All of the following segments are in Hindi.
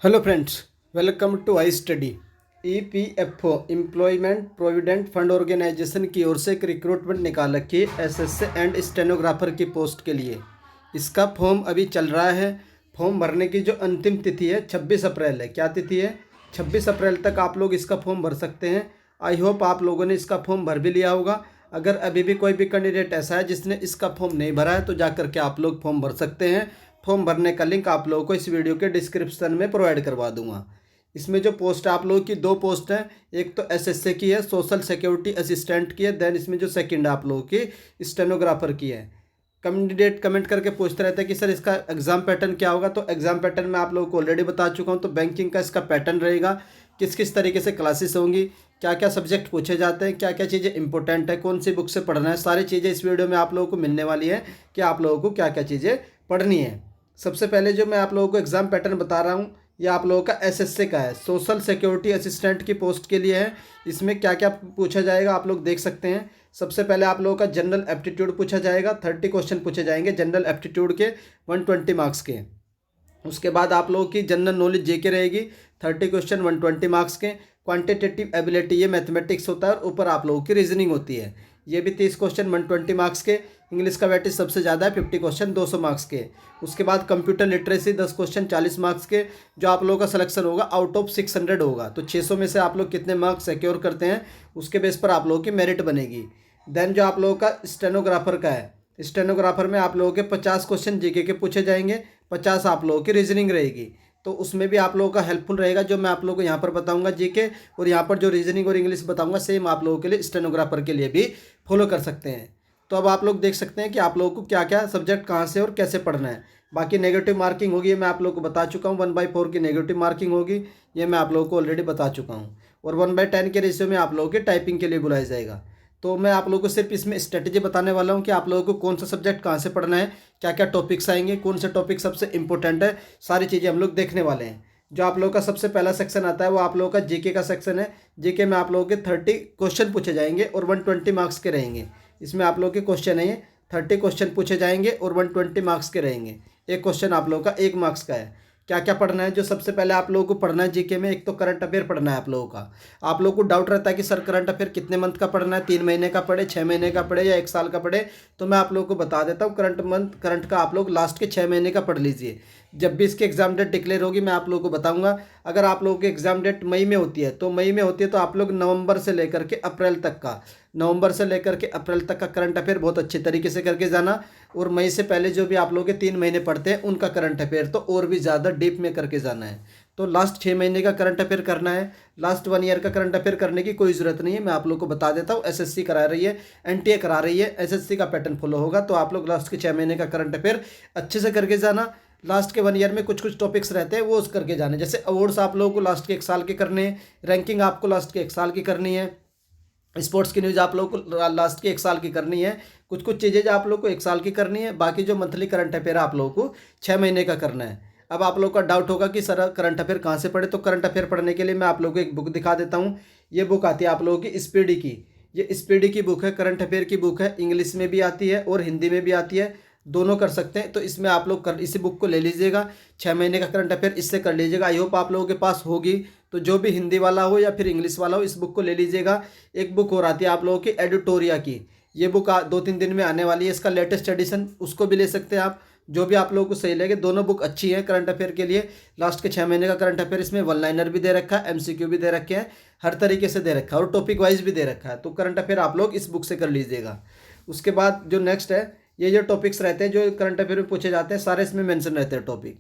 Hello friends, welcome to I study. EPFO employment provident fund organisation की ओर से एक रिक्रूटमेंट निकाल रखी है एसएससी एंड स्टेनोग्राफर की पोस्ट के लिए। इसका फॉर्म अभी चल रहा है। फॉर्म भरने की जो अंतिम तिथि है 26 अप्रैल है। क्या तिथि है? 26 अप्रैल तक आप लोग इसका फॉर्म भर सकते हैं। आई होप आप लोगों ने इसका फॉर्म भर भी लिया होगा। अगर अभी भी कोई भी कैंडिडेट ऐसा है जिसने इसका फॉर्म नहीं भरा है तो जा कर के आप लोग फॉर्म भर सकते हैं। फॉर्म भरने का लिंक आप लोगों को इस वीडियो के डिस्क्रिप्शन में प्रोवाइड करवा दूंगा। इसमें जो पोस्ट है आप लोगों की दो पोस्ट है। एक तो एसएससी की है, सोशल सिक्योरिटी असिस्टेंट की है। देन इसमें जो सेकंड है आप लोगों की स्टेनोग्राफर की है। कैंडिडेट कमेंट करके पूछते रहते हैं कि सर इसका एग्जाम पैटर्न क्या होगा। तो एग्जाम पैटर्न मैं आप लोगों को ऑलरेडी बता चुका हूँ। तो बैंकिंग का इसका पैटर्न रहेगा, किस किस तरीके से क्लासेस होंगी, क्या क्या सब्जेक्ट पूछे जाते हैं, क्या क्या चीज़ें इंपॉर्टेंट है, कौन सी बुक से पढ़ना है, सारी चीज़ें इस वीडियो में आप लोगों को मिलने वाली है कि आप लोगों को क्या क्या चीज़ें पढ़नी है। सबसे पहले जो मैं आप लोगों को एग्जाम पैटर्न बता रहा हूँ ये आप लोगों का एसएससी का है, सोशल सिक्योरिटी असिस्टेंट की पोस्ट के लिए है। इसमें क्या क्या पूछा जाएगा आप लोग देख सकते हैं। सबसे पहले आप लोगों का जनरल एप्टीट्यूड पूछा जाएगा। 30 क्वेश्चन पूछे जाएंगे जनरल एप्टीट्यूड के, 120 मार्क्स के। उसके बाद आप लोगों की जनरल नॉलेज जेके रहेगी, 30 क्वेश्चन 120 मार्क्स के। क्वांटिटेटिव एबिलिटी ये मैथमेटिक्स होता है और ऊपर आप लोगों की रीजनिंग होती है। ये भी 30 क्वेश्चन 120 मार्क्स के। इंग्लिश का वेटेज सबसे ज़्यादा है, 50 क्वेश्चन 200 मार्क्स के। उसके बाद कंप्यूटर लिटरेसी 10 क्वेश्चन 40 मार्क्स के। जो आप लोगों का सिलेक्शन होगा आउट ऑफ 600 होगा। तो 600 में से आप लोग कितने मार्क्स सिक्योर करते हैं उसके बेस पर आप लोगों की मेरिट बनेगी। देन जो आप लोगों का स्टेनोग्राफर का है, स्टेनोग्राफर में आप लोगों के 50 क्वेश्चन जीके के पूछे जाएंगे, 50 आप लोगों की रीजनिंग रहेगी। तो उसमें भी आप लोगों का हेल्पफुल रहेगा जो मैं आप लोगों को यहाँ पर बताऊंगा जीके, और यहाँ पर जो रीजनिंग और इंग्लिश बताऊंगा सेम आप लोगों के लिए स्टेनोग्राफर के लिए भी फॉलो कर सकते हैं। तो अब आप लोग देख सकते हैं कि आप लोगों को क्या क्या सब्जेक्ट कहाँ से और कैसे पढ़ना है। बाकी नेगेटिव मार्किंग होगी, ये मैं आप लोगों को बता चुका हूँ। 1/4 की नेगेटिव मार्किंग होगी, ये मैं आप लोगों को ऑलरेडी बता चुका हूँ। और 1/10 के रेशियो में आप लोगों के टाइपिंग के लिए बुलाया जाएगा। तो मैं आप लोगों को सिर्फ इसमें स्ट्रेटेजी बताने वाला हूँ कि आप लोगों को कौन सा सब्जेक्ट कहाँ से पढ़ना है, क्या क्या टॉपिक्स आएंगे, कौन से टॉपिक सबसे इंपॉर्टेंट है, सारी चीज़ें हम लोग देखने वाले हैं। जो आप लोगों का सबसे पहला सेक्शन आता है वो आप लोगों का जीके का सेक्शन है। जीके में आप लोगों के 30 क्वेश्चन पूछे जाएंगे और 120 मार्क्स के रहेंगे। इसमें आप लोगों के क्वेश्चन है, 30 क्वेश्चन पूछे जाएंगे और 120 मार्क्स के रहेंगे। एक क्वेश्चन आप लोगों का 1 मार्क्स का है। क्या क्या पढ़ना है? जो सबसे पहले आप लोगों को पढ़ना है जीके में, एक तो करंट अफेयर पढ़ना है आप लोगों का। आप लोगों को डाउट रहता है कि सर करंट अफेयर कितने मंथ का पढ़ना है, 3 महीने का पढ़े, 6 महीने का पढ़े या 1 साल का पढ़े। तो मैं आप लोगों को बता देता हूँ, करंट का आप लोग लास्ट के 6 महीने का पढ़ लीजिए। जब भी इसकी एग्जाम डेट डिक्लेयर होगी मैं आप लोगों को बताऊंगा। अगर आप लोगों की एग्जाम डेट मई में होती है तो आप लोग नवंबर से लेकर के अप्रैल तक का करंट अफेयर बहुत अच्छे तरीके से करके जाना। और मई से पहले जो भी आप लोग के 3 महीने पढ़ते हैं उनका करंट अफेयर तो और भी ज़्यादा डीप में करके जाना है। तो लास्ट 6 महीने का करंट अफेयर करना है, लास्ट 1 ईयर का करंट अफेयर करने की कोई ज़रूरत नहीं है। मैं आप लोग को बता देता हूँ, एसएससी करा रही है, एनटीए करा रही है, एसएससी का पैटर्न फॉलो होगा। तो आप लोग लास्ट के 6 महीने का करंट अफेयर अच्छे से करके जाना। लास्ट के 1 ईयर में कुछ कुछ टॉपिक्स रहते हैं वो उस करके जाने। जैसे अवार्ड्स आप लोगों को लास्ट के 1 साल के करने हैं, रैंकिंग आपको लास्ट के 1 साल की करनी है, स्पोर्ट्स की न्यूज़ आप लोगों को लास्ट के 1 साल की करनी है, कुछ कुछ चीज़ें जो आप लोग को 1 साल की करनी है। बाकी जो मंथली करंट अफेयर आप लोगों को 6 महीने का करना है। अब आप लोग का डाउट होगा कि सर करंट अफेयर कहाँ से पढ़े। तो करंट अफेयर पढ़ने के लिए मैं आप लोगों को एक बुक दिखा देता हूँ। ये बुक आती है आप लोगों की स्पीडी की। ये स्पीडी की बुक है, करंट अफेयर की बुक है। इंग्लिश में भी आती है और हिंदी में भी आती है, दोनों कर सकते हैं। तो इसमें आप लोग इसी बुक को ले लीजिएगा, 6 महीने का करंट अफेयर इससे कर लीजिएगा। आई होप आप लोगों के पास होगी। तो जो भी हिंदी वाला हो या फिर इंग्लिश वाला हो इस बुक को ले लीजिएगा। एक बुक और आती है आप लोगों की एडिटोरिया की। ये बुक 2-3 दिन में आने वाली है, इसका लेटेस्ट एडिशन, उसको भी ले सकते हैं आप, जो भी आप लोगों को सही लगे। दोनों बुक अच्छी है करंट अफेयर के लिए। लास्ट के 6 महीने का करंट अफेयर, इसमें 1 लाइनर भी दे रखा है, एमसीक्यू भी दे रखे हैं, हर तरीके से दे रखा है और टॉपिक वाइज भी दे रखा है। तो करंट अफेयर आप लोग इस बुक से कर लीजिएगा। उसके बाद जो नेक्स्ट है, ये जो टॉपिक्स रहते हैं जो करंट अफेयर में पूछे जाते हैं सारे इसमें मेंशन रहते हैं टॉपिक।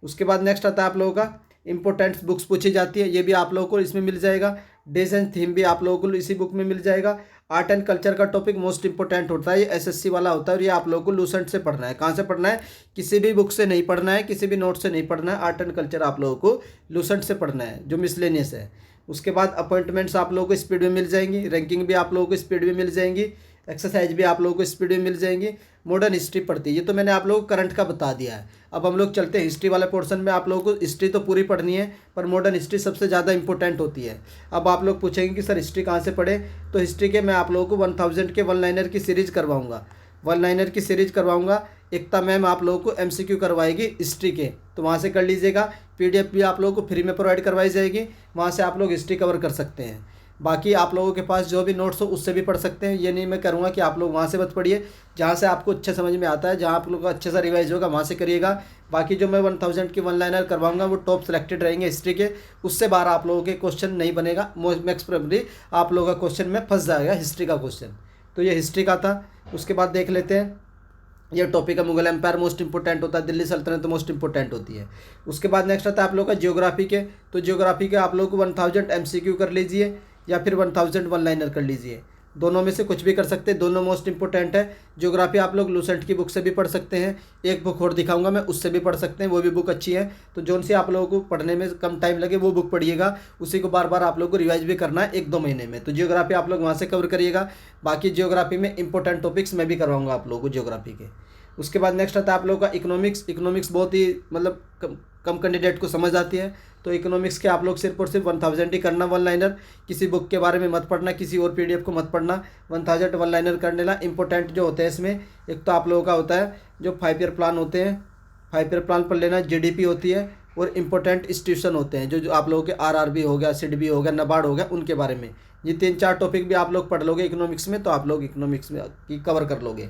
उसके बाद नेक्स्ट आता है आप लोगों का इंपॉर्टेंट बुक्स पूछी जाती है, ये भी आप लोगों को इसमें मिल जाएगा। डेज एंड थीम भी आप लोगों को इसी बुक में मिल जाएगा। आर्ट एंड कल्चर का टॉपिक मोस्ट इंपॉर्टेंट होता है, ये एसएससी वाला होता है और ये आप लोगों को लूसेंट से पढ़ना है। कहाँ से पढ़ना है? किसी भी बुक से नहीं पढ़ना है, किसी भी नोट से नहीं पढ़ना है। आर्ट एंड कल्चर आप लोगों को लूसेंट से पढ़ना है जो मिसलेनियस है। उसके बाद अपॉइंटमेंट्स आप लोगों को स्पीड में मिल जाएंगी, रैंकिंग भी आप लोगों को स्पीड में मिल जाएंगी, एक्सरसाइज भी आप लोगों को स्पीड में मिल जाएंगी। मॉडर्न हिस्ट्री पढ़ती है, ये तो मैंने आप लोगों को करंट का बता दिया है। अब हम लोग चलते हैं हिस्ट्री वाले पोर्शन में। आप लोगों को हिस्ट्री तो पूरी पढ़नी है पर मॉडर्न हिस्ट्री सबसे ज़्यादा इंपॉर्टेंट होती है। अब आप लोग पूछेंगे कि सर हिस्ट्री कहाँ से पढ़े, तो हिस्ट्री के मैं आप लोगों को 1000 के 1 लाइनर की सीरीज़ करवाऊंगा। वन लाइनर की सीरीज करवाऊंगा। एकता मैम आप लोगों को एमसीक्यू करवाएगी हिस्ट्री के, तो वहाँ से कर लीजिएगा। पीडीएफ भी आप लोगों को फ्री में प्रोवाइड करवाई जाएगी, वहाँ से आप लोग हिस्ट्री कवर कर सकते हैं। बाकी आप लोगों के पास जो भी नोट्स हो उससे भी पढ़ सकते हैं। ये नहीं मैं करूँगा कि आप लोग वहाँ से मत पढ़िए, जहाँ से आपको अच्छा समझ में आता है, जहाँ आप लोग का अच्छे से रिवाइज होगा वहाँ से करिएगा। बाकी जो मैं 1000 की वन लाइनर करवाऊंगा वो टॉप सेलेक्टेड रहेंगे हिस्ट्री के, उससे बाहर आप लोगों के क्वेश्चन नहीं बनेगा। मैक्स प्रोबेबली आप लोगों का क्वेश्चन में फंस जाएगा हिस्ट्री का क्वेश्चन। तो ये हिस्ट्री का था। उसके बाद देख लेते हैं, ये टॉपिक है मुगल एम्पायर मोस्ट इंपोर्टेंट होता है, दिल्ली सल्तनत मोस्ट इंपोर्टेंट होती है। उसके बाद नेक्स्ट आता है आप लोग का जियोग्राफी के। तो जियोग्राफी के आप लोग को 1000 एमसीक्यू कर लीजिए या फिर 1000 वन लाइनर कर लीजिए, दोनों में से कुछ भी कर सकते हैं, दोनों मोस्ट इंपोर्टेंट है। ज्योग्राफी आप लोग लूसेंट की बुक से भी पढ़ सकते हैं, एक बुक और दिखाऊंगा मैं, उससे भी पढ़ सकते हैं, वो भी बुक अच्छी है। तो जोन से आप लोगों को पढ़ने में कम टाइम लगे वो बुक पढ़िएगा, उसी को बार बार आप लोग को रिवाइज भी करना है 1-2 महीने में। तो जियोग्राफी आप लोग वहाँ से कवर करिएगा। बाकी जियोग्राफी में इंपॉर्टेंट टॉपिक्स मैं भी करवाऊंगा आप लोगों को जियोग्राफी के। उसके बाद नेक्स्ट आता है आप लोगों का इकोनॉमिक्स। इकोनॉमिक्स बहुत ही मतलब कम कैंडिडेट को समझ आती है, तो इकोनॉमिक्स के आप लोग सिर्फ और सिर्फ 1000 ही करना वन लाइनर। किसी बुक के बारे में मत पढ़ना, किसी और पीडीएफ को मत पढ़ना, 1000 वन लाइनर करने ला। इंपॉर्टेंट जो होते हैं इसमें, एक तो आप लोगों का होता है जो 5 ईयर प्लान होते हैं, 5 ईयर प्लान पढ़ लेना, जीडीपी होती है, और इंपॉर्टेंट इंस्टीट्यूशन होते हैं जो आप लोगों के आरआरबी हो गया, सिडबी हो गया, नबार्ड हो गया, उनके बारे में। ये 3-4 टॉपिक भी आप लोग पढ़ लोगे इकोनॉमिक्स में, तो आप लोग इकोनॉमिक्स में की कवर कर लोगे।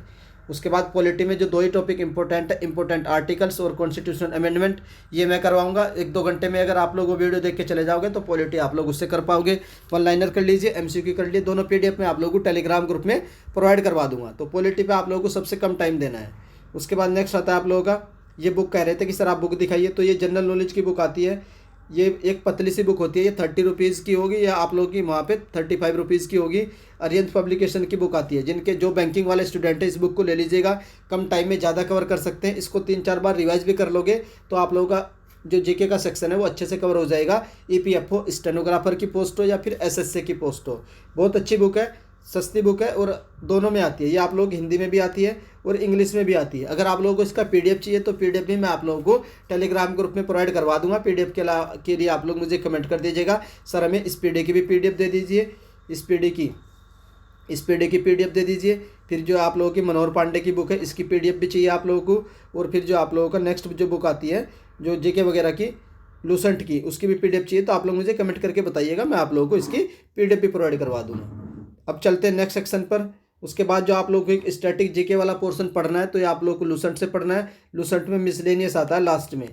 उसके बाद पॉलिटी में जो 2 ही टॉपिक इंपॉर्टेंट है, इंपॉर्टेंट आर्टिकल्स और कॉन्स्टिट्यूशनल अमेंडमेंट, ये मैं करवाऊंगा 1-2 घंटे में। अगर आप लोग वो वीडियो देख के चले जाओगे तो पॉलिटी आप लोग उससे कर पाओगे। वन लाइनर कर लीजिए, एमसीक्यू कर लीजिए, दोनों पीडीएफ में आप लोगों को टेलीग्राम ग्रुप में प्रोवाइड करवा दूंगा। तो पॉलिटी पे आप लोगों को सबसे कम टाइम देना है। उसके बाद नेक्स्ट आता है आप लोगों का, ये बुक कह रहे थे कि सर आप बुक दिखाइए, तो ये जनरल नॉलेज की बुक आती है। ये एक पतली सी बुक होती है, ये 30 रुपीज़ की होगी, या आप लोगों की वहाँ पे 35 रुपीज़ की होगी। अरिहंत पब्लिकेशन की बुक आती है। जिनके जो बैंकिंग वाले स्टूडेंट है इस बुक को ले लीजिएगा, कम टाइम में ज़्यादा कवर कर सकते हैं। इसको 3-4 बार रिवाइज भी कर लोगे तो आप लोगों का जो जीके का सेक्शन है वो अच्छे से कवर हो जाएगा। ईपीएफओ स्टेनोग्राफर की पोस्ट हो या फिर एसएससी की पोस्ट हो, बहुत अच्छी बुक है, सस्ती बुक है, और दोनों में आती है। ये आप लोग हिंदी में भी आती है और इंग्लिश में भी आती है। अगर आप लोगों को इसका पीडीएफ चाहिए तो पीडीएफ भी मैं आप लोगों को टेलीग्राम ग्रुप में प्रोवाइड करवा दूंगा। पीडीएफ के लिए आप लोग मुझे कमेंट कर दीजिएगा, सर हमें इस पीडीएफ की भी पीडीएफ दे दीजिए, इस पीडीएफ की पीडीएफ दे दीजिए। फिर जो आप लोगों की मनोहर पांडे की बुक है इसकी पीडीएफ भी चाहिए आप लोगों को। और फिर जो आप लोगों का नेक्स्ट जो बुक आती है जो जीके वगैरह की, लूसेंट की, उसकी भी पीडीएफ चाहिए, तो आप लोग मुझे कमेंट करके बताइएगा, मैं आप लोगों को इसकी पीडीएफ भी प्रोवाइड करवा दूँगा। अब चलते हैं नेक्स्ट सेक्शन पर। उसके बाद जो आप लोग को एक स्टैटिक जीके वाला पोर्शन पढ़ना है, तो ये आप लोग को लूसेंट से पढ़ना है। लूसेंट में मिसलेनियस आता है लास्ट में,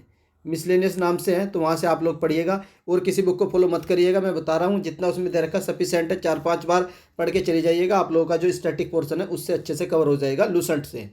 मिसलेनियस नाम से है, तो वहाँ से आप लोग पढ़िएगा। और किसी बुक को फॉलो मत करिएगा, मैं बता रहा हूँ जितना उसमें दे रखा सफिशिएंट है, 4-5 बार पढ़ के चले जाइएगा। आप लोगों का जो स्टैटिक पोर्शन है उससे अच्छे से कवर हो जाएगा लूसेंट से।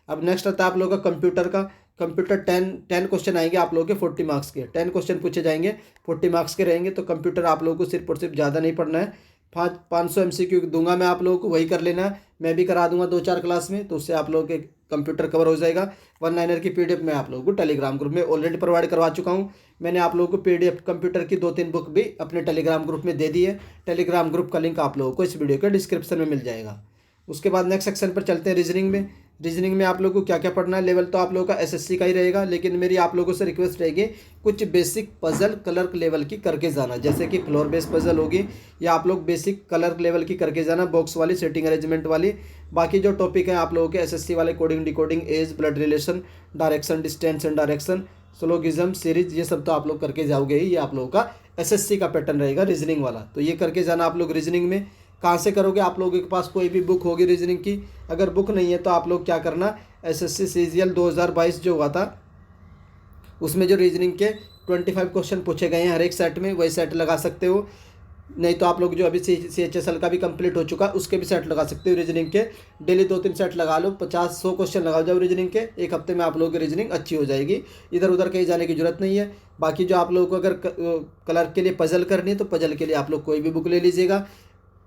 अब नेक्स्ट आता है आप लोगों का कंप्यूटर का। कंप्यूटर 10 क्वेश्चन आएंगे आप लोगों के 40 मार्क्स के, 10 क्वेश्चन पूछे जाएंगे, 40 मार्क्स के रहेंगे। तो कंप्यूटर आप लोगों को सिर्फ और सिर्फ ज़्यादा नहीं पढ़ना है, 500 एमसीक्यू दूंगा मैं आप लोगों को, वही कर लेना है। मैं भी करा दूंगा 2-4 क्लास में, तो उससे आप लोगों के कंप्यूटर कवर हो जाएगा। वन लाइनर की पीडीएफ मैं आप लोगों को टेलीग्राम ग्रुप में ऑलरेडी प्रोवाइड करवा चुका हूं। मैंने आप लोगों को पीडीएफ कंप्यूटर की 2-3 बुक भी अपने टेलीग्राम ग्रुप में दे दी है। टेलीग्राम ग्रुप का लिंक आप लोगों को इस वीडियो के डिस्क्रिप्शन में मिल जाएगा। उसके बाद नेक्स्ट सेक्शन पर चलते हैं रीजनिंग में। रीजनिंग में आप लोगों को क्या क्या पढ़ना है, लेवल तो आप लोगों का एसएससी का ही रहेगा, लेकिन मेरी आप लोगों से रिक्वेस्ट रहेगी कुछ बेसिक पजल क्लर्क लेवल की करके जाना, जैसे कि फ्लोर बेस पजल होगी, या आप लोग बेसिक क्लर्क लेवल की करके जाना, बॉक्स वाली, सेटिंग अरेंजमेंट वाली। बाकी जो टॉपिक है आप लोगों के एसएससी वाले, coding, decoding, age, blood relation, direction, distance and direction, syllogism, series, ये सब तो आप लोग करके जाओगे ही। ये आप लोगों का एसएससी का पैटर्न रहेगा रीजनिंग वाला, तो ये करके जाना आप लोग रीजनिंग में। कहाँ से करोगे, आप लोगों के पास कोई भी बुक होगी रीजनिंग की। अगर बुक नहीं है तो आप लोग क्या करना, एसएससी सीजीएल 2022 जो हुआ था उसमें जो रीजनिंग के 25 क्वेश्चन पूछे गए हैं हर एक सेट में, वही सेट लगा सकते हो। नहीं तो आप लोग जो अभी CHSL का भी कंप्लीट हो चुका उसके भी सेट लगा सकते हो रीजनिंग के। डेली 2-3 सेट लगा लो, 50-100 क्वेश्चन लगा जाओ रीजनिंग के। एक हफ्ते में आप लोगों की रीजनिंग अच्छी हो जाएगी, इधर उधर कहीं जाने की जरूरत नहीं है। बाकी जो आप लोगों को अगर क्लर्क के लिए पजल करनी है तो पजल के लिए आप लोग कोई भी बुक ले लीजिएगा,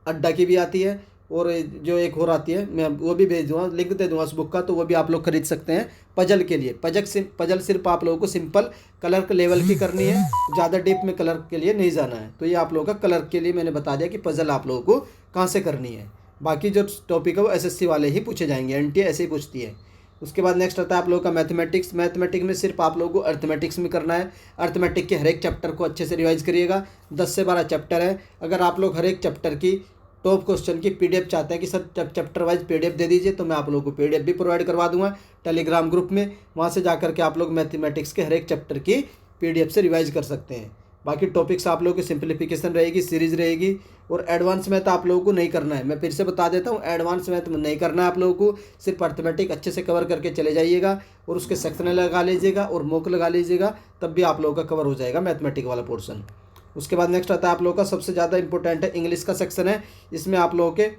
अड्डा की भी आती है, और जो एक और आती है मैं वो भी भेज दूँगा, लिंक दे दूँगा उस बुक का, तो वो भी आप लोग खरीद सकते हैं पजल के लिए। पजल सिर्फ आप लोगों को सिंपल क्लर्क लेवल की करनी है, ज़्यादा डीप में क्लर्क के लिए नहीं जाना है। तो ये आप लोगों का क्लर्क के लिए मैंने बता दिया कि पजल आप लोगों को कहाँ से करनी है। बाकी जो टॉपिक है वो एसएससी वाले ही पूछे जाएंगे, एनटीए ऐसे ही पूछती है। उसके बाद नेक्स्ट आता है आप लोगों का मैथमेटिक्स। मैथमेटिक्स में सिर्फ आप लोगों को अर्थमेटिक्स में करना है। अर्थमेटिक के हर एक चैप्टर को अच्छे से रिवाइज करिएगा, 10 से 12 चैप्टर है। अगर आप लोग हर एक चैप्टर की टॉप क्वेश्चन की पीडीएफ चाहते हैं कि सर चैप्टर वाइज पीडीएफ दे दीजिए, तो मैं आप लोगों को पीडीएफ भी प्रोवाइड करवा दूंगा टेलीग्राम ग्रुप में। वहाँ से जाकर के आप लोग मैथमेटिक्स के हर एक चैप्टर की पीडीएफ से रिवाइज कर सकते हैं। बाकी टॉपिक्स आप लोगों की सिंप्लीफिकेशन रहेगी, सीरीज रहेगी, और एडवांस मैथ आप लोगों को नहीं करना है। मैं फिर से बता देता हूँ, एडवांस मैथ नहीं करना है आप लोगों को, सिर्फ अर्थमेटिक अच्छे से कवर करके चले जाइएगा और उसके सेक्शन लगा लीजिएगा और मॉक लगा लीजिएगा, तब भी आप लोगों का कवर हो जाएगा मैथमेटिक वाला पोर्शन। उसके बाद नेक्स्ट आता है आप लोगों का सबसे ज़्यादा इंपॉर्टेंट है इंग्लिश का सेक्शन है। इसमें आप लोगों के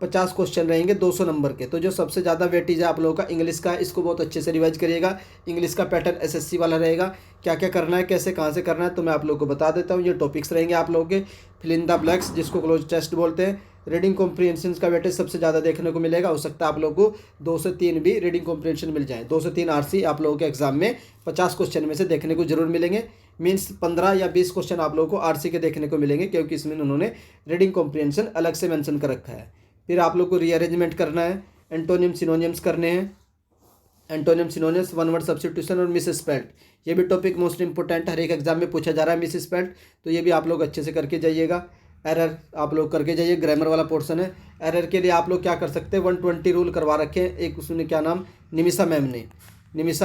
50 क्वेश्चन रहेंगे 200 नंबर के। तो जो सबसे ज़्यादा वेटेज है आप लोगों का इंग्लिश का है, इसको बहुत अच्छे से रिवाइज करिएगा। इंग्लिश का पैटर्न एसएससी वाला रहेगा, क्या क्या करना है, कैसे कहाँ से करना है, तो मैं आप लोगों को बता देता हूँ। ये टॉपिक्स रहेंगे आप लोगों के, फिल इन द ब्लैंक्स जिसको क्लोज टेस्ट बोलते हैं। रीडिंग कॉम्प्रिहेंशन का वेटेज सबसे ज़्यादा देखने को मिलेगा, हो सकता है आप लोगों को 2 से 3 भी रीडिंग कॉम्प्रिहेंशन मिल जाए। 2 से 3 आरसी आप लोगों के एग्जाम में 50 क्वेश्चन में से देखने को जरूर मिलेंगे। मीन्स 15 या 20 क्वेश्चन आप लोगों को आरसी के देखने को मिलेंगे, क्योंकि इसमें उन्होंने रीडिंग कॉम्प्रिहेंशन अलग से मेंशन कर रखा है। फिर आप लोग को रीअरेंजमेंट करना है, एंटोनिम सिनोनिम्स करने हैं, antonym synonyms, one word substitution और मिस स्पेल्ट। ये भी टॉपिक मोस्ट इंपॉर्टेंट, हर एक एग्जाम में पूछा जा रहा है मिस स्पेल्ट, तो ये भी आप लोग अच्छे से करके जाइएगा। एरर आप लोग करके जाइए, ग्रामर वाला पोर्शन है। एरर के लिए आप लोग क्या कर सकते हैं, 120 रूल करवा रखे हैं। एक उसने क्या नाम, निमिषा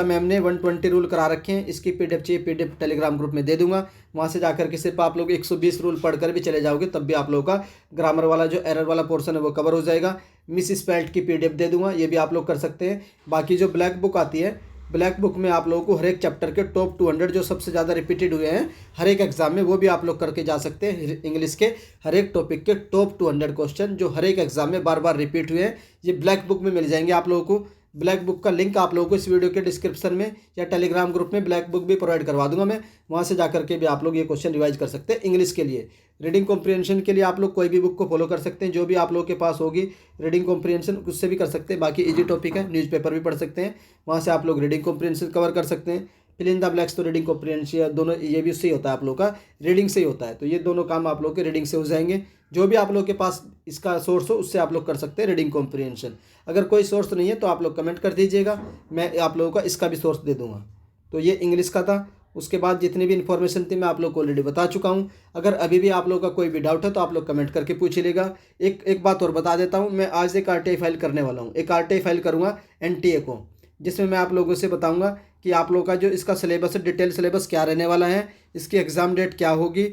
मैम ने 120 रूल करा रखे हैं। इसकी पीडीएफ चाहिए, पीडीएफ टेलीग्राम ग्रुप में दे दूंगा। वहाँ से जाकर के सिर्फ आप लोग 120 रूल पढ़कर भी चले जाओगे, तब भी आप लोगों का ग्रामर वाला जो एरर वाला पोर्शन है वो कवर हो जाएगा। मिस स्पेल्ट की पीडीएफ दे दूंगा, ये भी आप लोग कर सकते हैं। बाकी जो ब्लैक बुक आती है, ब्लैक बुक में आप लोगों को हर एक चैप्टर के टॉप 200 जो सबसे ज़्यादा रिपीटेड हुए हैं हर एक एग्जाम में, वो भी आप लोग करके जा सकते हैं। इंग्लिश के हर एक टॉपिक के टॉप 200 क्वेश्चन जो हर एक एग्जाम में बार बार रिपीट हुए हैं, ये ब्लैक बुक में मिल जाएंगे आप लोगों को। ब्लैक बुक का लिंक आप लोगों को इस वीडियो के डिस्क्रिप्शन में या टेलीग्राम ग्रुप में ब्लैक बुक भी प्रोवाइड करवा दूंगा मैं। वहाँ से जाकर के भी आप लोग ये क्वेश्चन रिवाइज कर सकते हैं इंग्लिश के लिए। रीडिंग कॉम्प्रिहेंशन के लिए आप लोग कोई भी बुक को फॉलो कर सकते हैं, जो भी आप लोगों के पास होगी रीडिंग कॉम्प्रिहेंशन उससे भी कर सकते हैं। बाकी इजी टॉपिक है, न्यूज़पेपर भी पढ़ सकते हैं, वहाँ से आप लोग रीडिंग कॉम्प्रिहेंशन कवर कर सकते हैं। फिल इन द ब्लैंक्स तो रीडिंग कॉम्प्रिहेंशन दोनों, ये भी उससे ही होता है, आप लोग का रीडिंग से ही होता है। तो ये दोनों काम आप लोग के रीडिंग से हो जाएंगे। जो भी आप लोग के पास इसका सोर्स हो उससे आप लोग कर सकते हैं रीडिंग कॉम्प्रिहेंशन। अगर कोई सोर्स नहीं है तो आप लोग कमेंट कर दीजिएगा, मैं आप लोगों का इसका भी सोर्स दे दूंगा। तो ये इंग्लिश का था। उसके बाद जितनी भी इन्फॉर्मेशन थी मैं आप लोग को ऑलरेडी बता चुका हूँ। अगर अभी भी आप लोगों का कोई भी डाउट है तो आप लोग कमेंट करके पूछ लीजिएगा। एक बात और बता देता हूँ, मैं आज एक आरटीआई फाइल करने वाला हूँ, एक आरटीआई फाइल करूँगा एनटीए को, जिसमें मैं आप लोगों से बताऊँगा कि आप लोगों का जो इसका सिलेबस है, डिटेल सिलेबस क्या रहने वाला है, इसकी एग्ज़ाम डेट क्या होगी,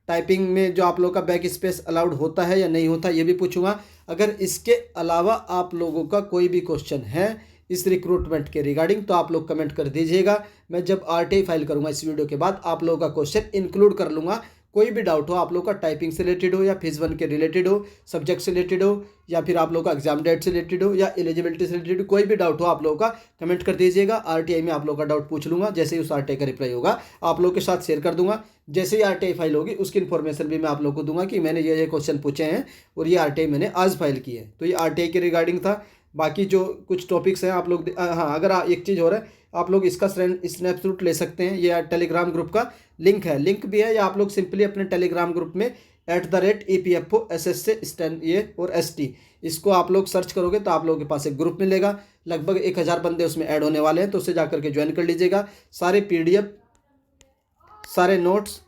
टाइपिंग में जो आप लोगों का बैक स्पेस अलाउड होता है या नहीं होता ये भी पूछूंगा। अगर इसके अलावा आप लोगों का कोई भी क्वेश्चन है इस रिक्रूटमेंट के रिगार्डिंग तो आप लोग कमेंट कर दीजिएगा। मैं जब आरटीआई फाइल करूंगा इस वीडियो के बाद आप लोगों का क्वेश्चन इंक्लूड कर लूँगा। कोई भी डाउट हो आप लोग का, टाइपिंग से रिलेटेड हो या फेज 1 के रिलेटेड हो, सब्जेक्ट से रिलेटेड हो, या फिर आप लोग का एग्जाम डेट से रिलेटेड हो या एलिजिबिलिटी से रिलेटेड, कोई भी डाउट हो आप लोगों का कमेंट कर दीजिएगा। आरटीआई में आप लोग का डाउट पूछ लूँगा, जैसे ही उस आरटीआई का रिप्लाई होगा आप लोग के साथ शेयर कर दूंगा। जैसे ही आरटीआई फाइल होगी उसकी इन्फॉर्मेशन भी मैं आप लोग को दूंगा कि मैंने ये क्वेश्चन पूछे हैं और ये आरटीआई मैंने आज फाइल की है। तो ये आरटीआई के रिगार्डिंग था। बाकी जो कुछ टॉपिक्स हैं आप लोग, हाँ अगर एक चीज़ हो रहा है, आप लोग इसका स्नैपशॉट ले सकते हैं। ये टेलीग्राम ग्रुप का लिंक है, लिंक भी है, या आप लोग सिंपली अपने टेलीग्राम ग्रुप में @EPFO SSA STEN ये और ST इसको आप लोग सर्च करोगे तो आप लोगों के पास एक ग्रुप मिलेगा। लगभग 1000 बंदे उसमें ऐड होने वाले हैं, तो उससे जाकर के ज्वाइन कर लीजिएगा। सारे PDF, सारे नोट्स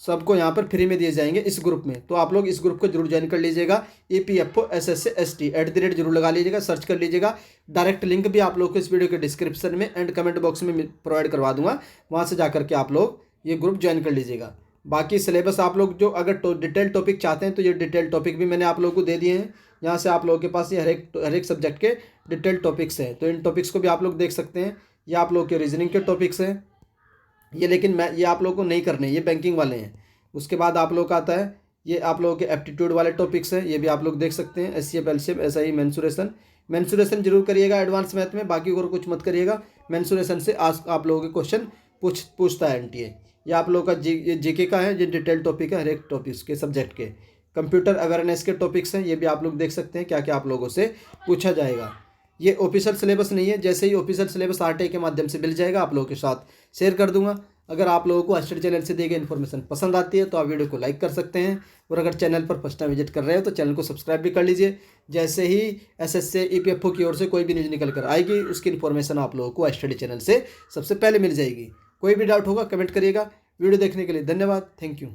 सबको यहाँ पर फ्री में दिए जाएंगे इस ग्रुप में, तो आप लोग इस ग्रुप को जरूर ज्वाइन कर लीजिएगा। EPFO SSA ST @ जरूर लगा लीजिएगा, सर्च कर लीजिएगा। डायरेक्ट लिंक भी आप लोग को इस वीडियो के डिस्क्रिप्शन में एंड कमेंट बॉक्स में प्रोवाइड करवा दूंगा, वहाँ से जाकर के आप लोग ये ग्रुप ज्वाइन कर लीजिएगा। बाकी सिलेबस आप लोग जो अगर डिटेल टॉपिक चाहते हैं तो ये डिटेल टॉपिक भी मैंने आप लोगों को दे दिए हैं। यहाँ से आप लोगों के पास ये हर एक सब्जेक्ट के डिटेल टॉपिक्स हैं, तो इन टॉपिक्स को भी आप लोग देख सकते हैं। ये आप लोग के रीजनिंग के टॉपिक्स हैं ये, लेकिन ये आप लोगों को नहीं करने, ये बैंकिंग वाले हैं। उसके बाद आप लोग का आता है ये आप लोगों के एप्टीट्यूड वाले टॉपिक्स हैं, ये भी आप लोग देख सकते हैं। SCF LCM SI मेंसुरेशन जरूर करिएगा एडवांस मैथ में, बाकी और कुछ मत करिएगा। मेंसुरेशन से आज आप लोगों के क्वेश्चन पूछता है NTA। ये आप लोगों का जीके का है, ये डिटेल टॉपिक है हर एक टॉपिक्स के सब्जेक्ट के। कंप्यूटर अवेयरनेस के टॉपिक्स हैं, ये भी आप लोग देख सकते हैं क्या क्या आप लोगों से पूछा जाएगा। ये ऑफिशियल सिलेबस नहीं है, जैसे ही ऑफिशियल सिलेबस आरटीआई के माध्यम से मिल जाएगा आप लोगों के साथ शेयर कर दूंगा। अगर आप लोगों को स्टडी चैनल से दी गई इन्फॉर्मेशन पसंद आती है तो आप वीडियो को लाइक कर सकते हैं, और अगर चैनल पर फर्स्ट टाइम विजिट कर रहे हो तो चैनल को सब्सक्राइब भी कर लीजिए। जैसे ही SSA EPFO की ओर से कोई भी न्यूज़ निकल कर आएगी उसकी इन्फॉर्मेशन आप लोगों को स्टडी चैनल से सबसे पहले मिल जाएगी। कोई भी डाउट होगा कमेंट करिएगा। वीडियो देखने के लिए धन्यवाद, थैंक यू।